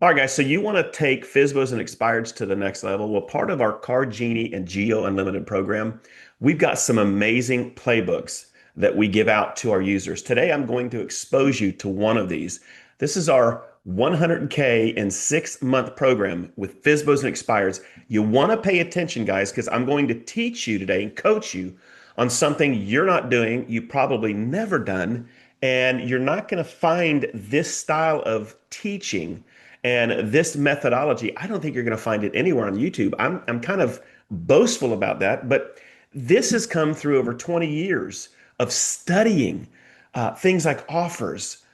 All right, guys. So you want to take FSBOs and Expireds to the next level? Well, part of our Card Genie and GEO Unlimited program, we've got some amazing playbooks that we give out to our users. Today, I'm going to expose you to one of these. This is our 100K in 6-month program with FSBOs and Expireds. You want to pay attention, guys, because I'm going to teach you today and coach you on something you're not doing, you probably never done, and you're not going to find this style of teaching and this methodology. I don't think you're going to find it anywhere on YouTube. I'm kind of boastful about that, but this has come through over 20 years of studying things like offers,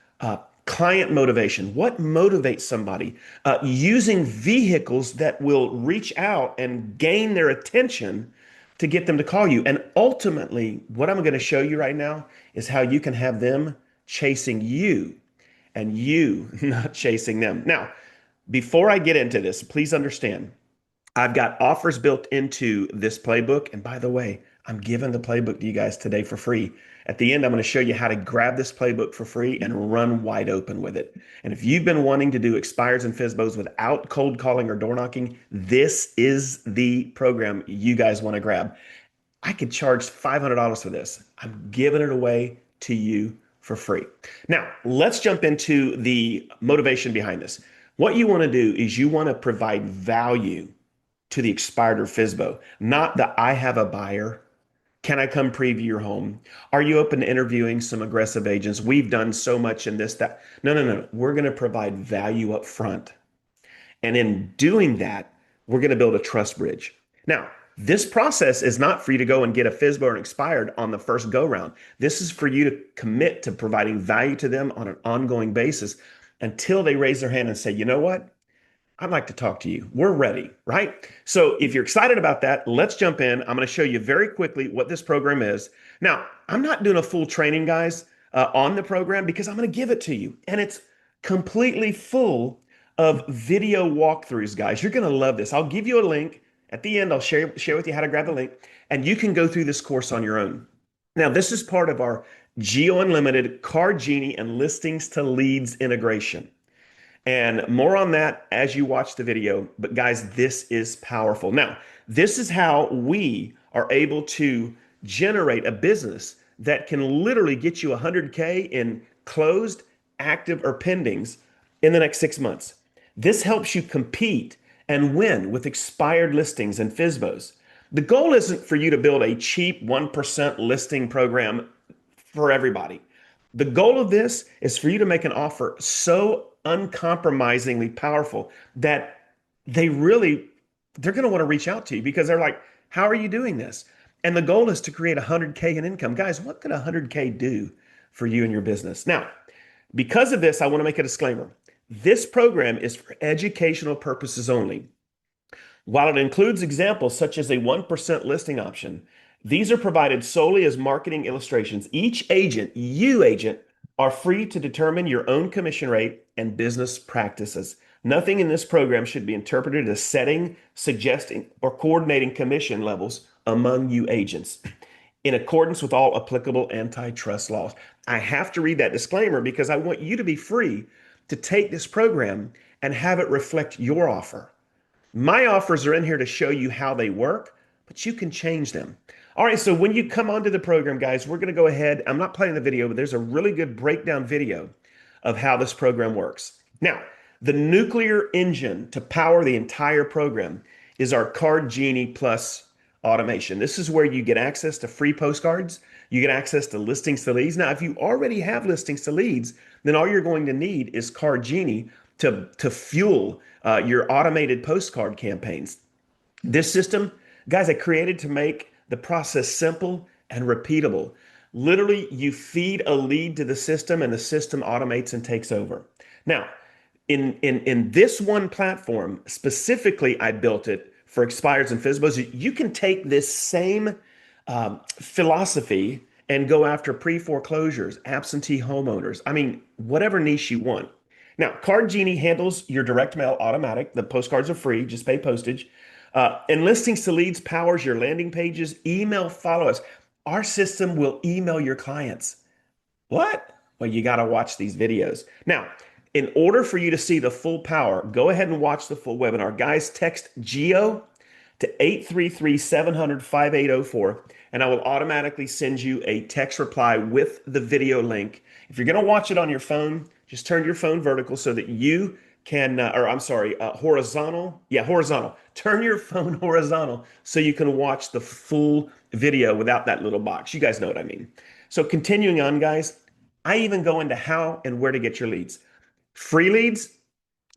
client motivation, what motivates somebody, using vehicles that will reach out and gain their attention to get them to call you. And ultimately, what I'm going to show you right now is how you can have them chasing you and you not chasing them. Now, before I get into this, please understand, I've got offers built into this playbook. And by the way, I'm giving the playbook to you guys today for free. At the end, I'm going to show you how to grab this playbook for free and run wide open with it. And if you've been wanting to do expires and FSBOs without cold calling or door knocking, this is the program you guys want to grab. I could charge $500 for this. I'm giving it away to you for free. Now, let's jump into the motivation behind this. What you want to do is you want to provide value to the expired or FSBO, not the I have a buyer. Can I come preview your home? Are you open to interviewing some aggressive agents? We've done so much in this, that. No, no, no. We're going to provide value up front. And in doing that, we're going to build a trust bridge. Now, this process is not for you to go and get a FSBO or an expired on the first go round. This is for you to commit to providing value to them on an ongoing basis until they raise their hand and say, you know what? I'd like to talk to you. We're ready, right? So if you're excited about that, let's jump in. I'm going to show you very quickly what this program is. Now, I'm not doing a full training, guys, on the program because I'm going to give it to you. And it's completely full of video walkthroughs, guys. You're going to love this. I'll give you a link. At the end, I'll share with you how to grab the link, and you can go through this course on your own. Now, this is part of our GEO Unlimited Card Genie and Listings to Leads integration. And more on that as you watch the video. But guys, this is powerful. Now, this is how we are able to generate a business that can literally get you 100K in closed, active, or pendings in the next 6 months. This helps you compete and win with expired listings and FSBOs. The goal isn't for you to build a cheap 1% listing program for everybody. The goal of this is for you to make an offer so uncompromisingly powerful that they're going to want to reach out to you because they're like, how are you doing this? And the goal is to create 100K in income. Guys, what could 100K do for you and your business? Now, because of this, I want to make a disclaimer. This program is for educational purposes only. While it includes examples such as a 1% listing option, these are provided solely as marketing illustrations. Each agent, you agent, are free to determine your own commission rate and business practices. Nothing in this program should be interpreted as setting, suggesting, or coordinating commission levels among you agents in accordance with all applicable antitrust laws. I have to read that disclaimer because I want you to be free to take this program and have it reflect your offer. My offers are in here to show you how they work, but you can change them. All right, so when you come onto the program, guys, we're going to go ahead. I'm not playing the video, but there's a really good breakdown video of how this program works. Now, the nuclear engine to power the entire program is our Card Genie Plus automation. This is where you get access to free postcards. You get access to listings to leads. Now, if you already have listings to leads, then all you're going to need is Card Genie to fuel your automated postcard campaigns. This system, guys, I created to make the process simple and repeatable. Literally, you feed a lead to the system and the system automates and takes over. Now, in this one platform, specifically, I built it for expireds and FSBOs. You can take this same philosophy and go after pre-foreclosures, absentee homeowners. I mean, whatever niche you want. Now, Card Genie handles your direct mail automatic. The postcards are free, just pay postage. And listings to leads powers your landing pages, email follow-ups. Our system will email your clients. What? Well, you got to watch these videos. Now, In order for you to see the full power, go ahead and watch the full webinar. Guys, text GEO to 833-700-5804, and I will automatically send you a text reply with the video link. If you're going to watch it on your phone, just turn your phone vertical so that you can, or I'm sorry, horizontal. Yeah, horizontal. Turn your phone horizontal so you can watch the full video without that little box. You guys know what I mean. So continuing on, guys, I even go into how and where to get your leads. Free leads,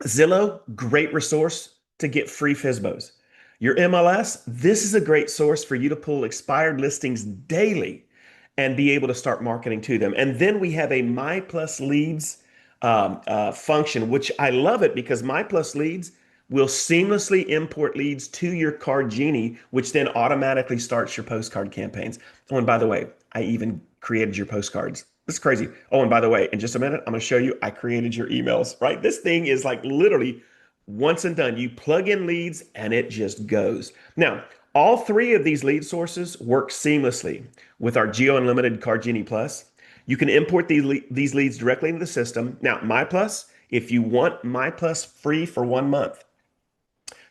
Zillow, great resource to get free FSBOs. Your MLS, this is a great source for you to pull expired listings daily and be able to start marketing to them. And then we have a My Plus Leads function, which I love it because My Plus Leads will seamlessly import leads to your Card Genie, which then automatically starts your postcard campaigns. Oh, and by the way, I even created your postcards. It's crazy. Oh, and by the way, in just a minute, I'm going to show you I created your emails, right? This thing is like literally once and done. You plug in leads and it just goes. Now, all three of these lead sources work seamlessly with our GEO Unlimited Card Genie Plus. You can import these leads directly into the system. Now, My Plus, if you want My Plus free for 1 month,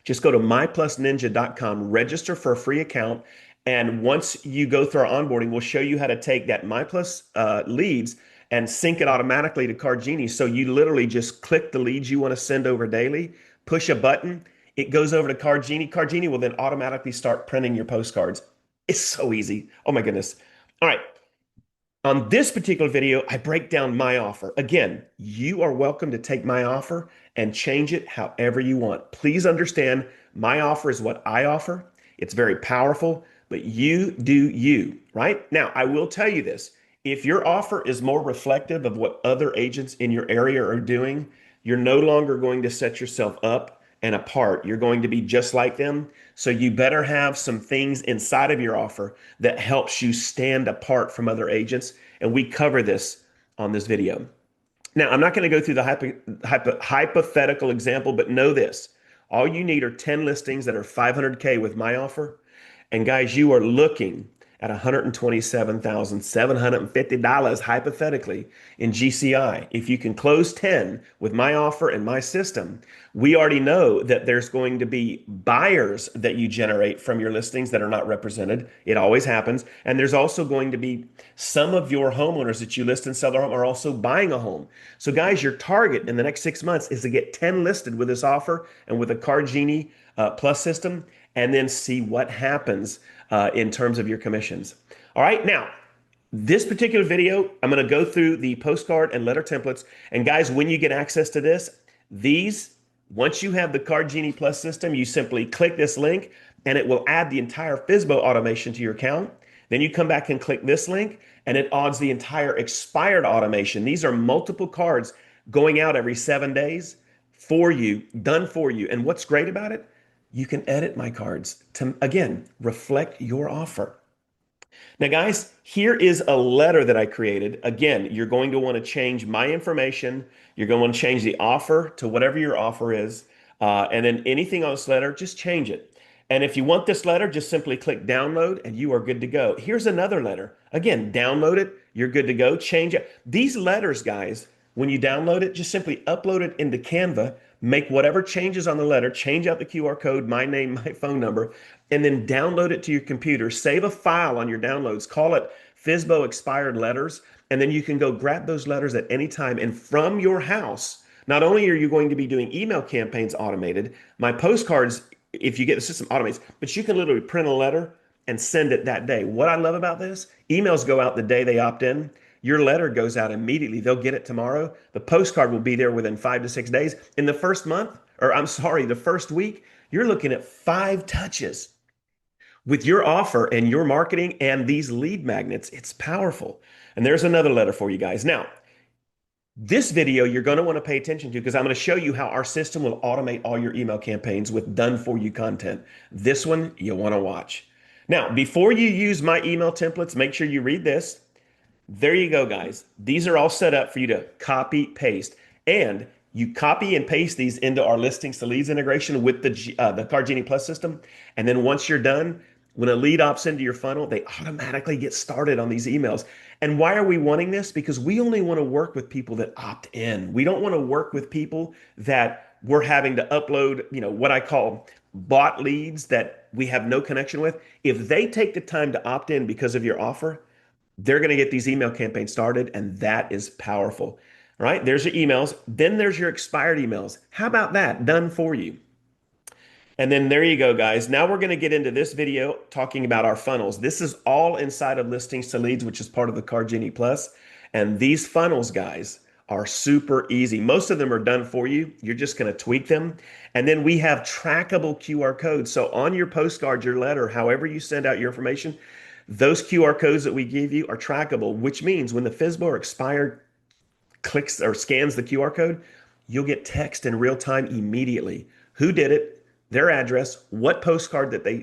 just go to myplusninja.com, register for a free account. And once you go through our onboarding, we'll show you how to take that MyPlus leads and sync it automatically to Card Genie. So you literally just click the leads you want to send over daily, push a button, it goes over to Card Genie. Card Genie will then automatically start printing your postcards. It's so easy. Oh my goodness. All right. On this particular video, I break down my offer. Again, you are welcome to take my offer and change it however you want. Please understand, my offer is what I offer. It's very powerful, but you do you, right? Now, I will tell you this. If your offer is more reflective of what other agents in your area are doing, you're no longer going to set yourself up and apart. You're going to be just like them. So you better have some things inside of your offer that helps you stand apart from other agents. And we cover this on this video. Now, I'm not going to go through the hypothetical example, but know this. All you need are 10 listings that are 500K with my offer. And guys, you are looking at $127,750 hypothetically in GCI. If you can close 10 with my offer and my system, we already know that there's going to be buyers that you generate from your listings that are not represented. It always happens. And there's also going to be some of your homeowners that you list and sell their home are also buying a home. So guys, your target in the next 6 months is to get 10 listed with this offer and with a Card Genie Plus system, and then see what happens in terms of your commissions. All right, now, this particular video, I'm going to go through the postcard and letter templates. And guys, when you get access to this, once you have the Card Genie Plus system, you simply click this link and it will add the entire FSBO automation to your account. Then you come back and click this link and it adds the entire expired automation. These are multiple cards going out every 7 days for you, done for you. And what's great about it? You can edit my cards to, again, reflect your offer. Now, guys, here is a letter that I created. Again, you're going to want to change my information. You're going to want to change the offer to whatever your offer is. And then anything on this letter, just change it. And if you want this letter, just simply click download and you are good to go. Here's another letter. Again, download it. You're good to go. Change it. These letters, guys, when you download it, just simply upload it into Canva. Make whatever changes on the letter, change out the QR code, my name, my phone number, and then download it to your computer. Save a file on your downloads, call it FSBO Expired Letters, and then you can go grab those letters at any time. And from your house, not only are you going to be doing email campaigns automated, my postcards, if you get the system automates, but you can literally print a letter and send it that day. What I love about this, emails go out the day they opt in. Your letter goes out immediately. They'll get it tomorrow. The postcard will be there within 5 to 6 days. In the first month, or I'm sorry, the first week, you're looking at 5 touches. With your offer and your marketing and these lead magnets, it's powerful. And there's another letter for you guys. Now, this video you're going to want to pay attention to because I'm going to show you how our system will automate all your email campaigns with done for you content. This one you'll want to watch. Now, before you use my email templates, make sure you read this. There you go, guys. These are all set up for you to copy, paste, and you copy and paste these into our listings to leads integration with the Card Genie Plus system. And then once you're done, When a lead opts into your funnel, they automatically get started on these emails. And why are we wanting this? Because we only want to work with people that opt in. We don't want to work with people that we're having to upload, what I call bot leads that we have no connection with. If they take the time to opt in because of your offer, they're going to get these email campaigns started, and that is powerful. All right, there's your emails. Then there's your expired emails. How about that? Done for you. And then there you go, guys. Now we're going to get into this video talking about our funnels. This is all inside of Listings to Leads, which is part of the Card Genie Plus. And these funnels, guys, are super easy. Most of them are done for you. You're just going to tweak them. And then we have trackable QR codes. So on your postcard, your letter, however you send out your information, those QR codes that we give you are trackable, which means when the FSBO or expired clicks or scans the QR code, you'll get text in real time immediately. Who did it? Their address, what postcard that they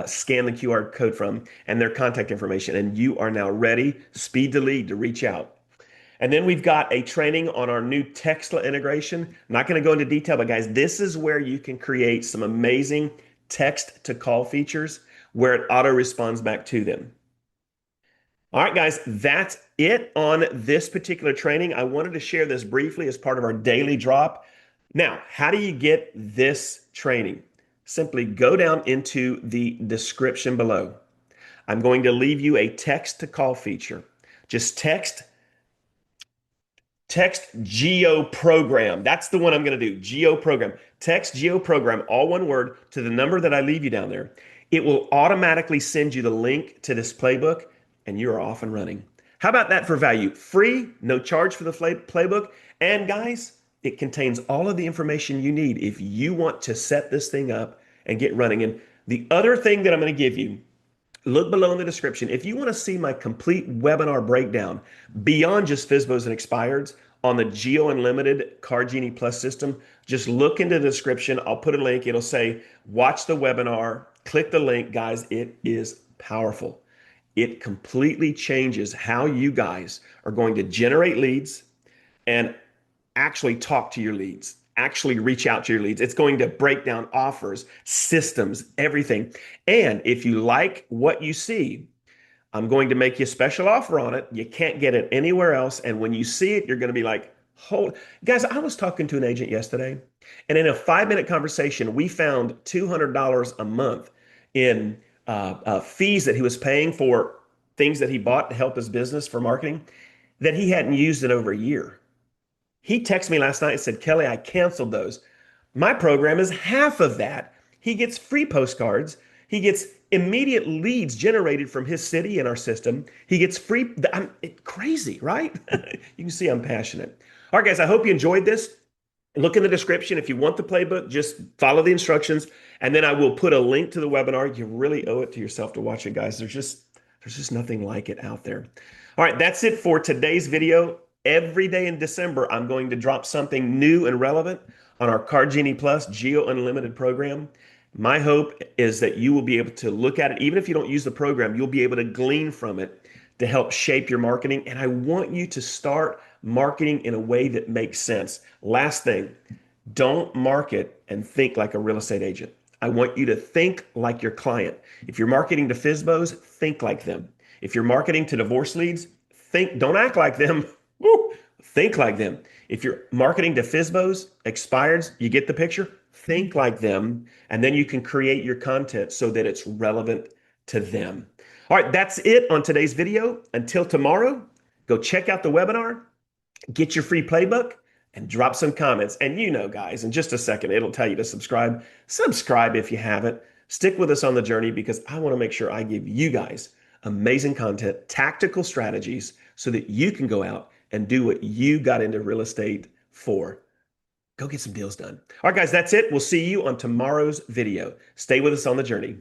scan the QR code from, and their contact information. And you are now ready, speed to lead, to reach out. And then we've got a training on our new Textla integration. I'm not going to go into detail, but guys, this is where you can create some amazing text to call features where it auto responds back to them. All right, guys, that's it on this particular training. I wanted to share this briefly as part of our daily drop. Now, how do you get this training? Simply go down into the description below. I'm going to leave you a text to call feature. Just text GEO program. That's the one I'm going to do. GEO program. Text GEO program, all one word, to the number that I leave you down there. It will automatically send you the link to this playbook, and you're off and running. How about that for value? Free, no charge for the playbook. And guys, it contains all of the information you need if you want to set this thing up and get running. And the other thing that I'm going to give you, look below in the description. If you want to see my complete webinar breakdown beyond just FSBOs and Expireds on the GEO Unlimited Card Genie Plus system, just look into the description. I'll put a link. It'll say, watch the webinar. Click the link, guys. It is powerful. It completely changes how you guys are going to generate leads and actually talk to your leads, actually reach out to your leads. It's going to break down offers, systems, everything. And if you like what you see, I'm going to make you a special offer on it. You can't get it anywhere else. And when you see it, you're going to be like, hold. Guys, I was talking to an agent yesterday, and in a 5-minute conversation, we found $200 a month in fees that he was paying for things that he bought to help his business for marketing that he hadn't used in over a year. He texted me last night and said, Kelly, I canceled those. My program is half of that. He gets free postcards. He gets immediate leads generated from his city in our system. He gets free. Crazy, right? You can see I'm passionate. All right, guys, I hope you enjoyed this. Look in the description. If you want the playbook, just follow the instructions. And then I will put a link to the webinar. You really owe it to yourself to watch it, guys. There's just nothing like it out there. All right, that's it for today's video. Every day in December, I'm going to drop something new and relevant on our Card Genie Plus GEO Unlimited program. My hope is that you will be able to look at it. Even if you don't use the program, you'll be able to glean from it to help shape your marketing. And I want you to start marketing in a way that makes sense. Last thing, don't market and think like a real estate agent. I want you to think like your client. If you're marketing to FSBOs, think like them. If you're marketing to divorce leads, don't act like them. Woo, think like them. If you're marketing to FSBOs, expireds, you get the picture? Think like them, and then you can create your content so that it's relevant to them. All right, that's it on today's video. Until tomorrow, go check out the webinar, get your free playbook, and drop some comments. And you know, guys, in just a second, it'll tell you to subscribe. Subscribe if you haven't. Stick with us on the journey because I want to make sure I give you guys amazing content, tactical strategies so that you can go out and do what you got into real estate for. Go get some deals done. All right, guys, that's it. We'll see you on tomorrow's video. Stay with us on the journey.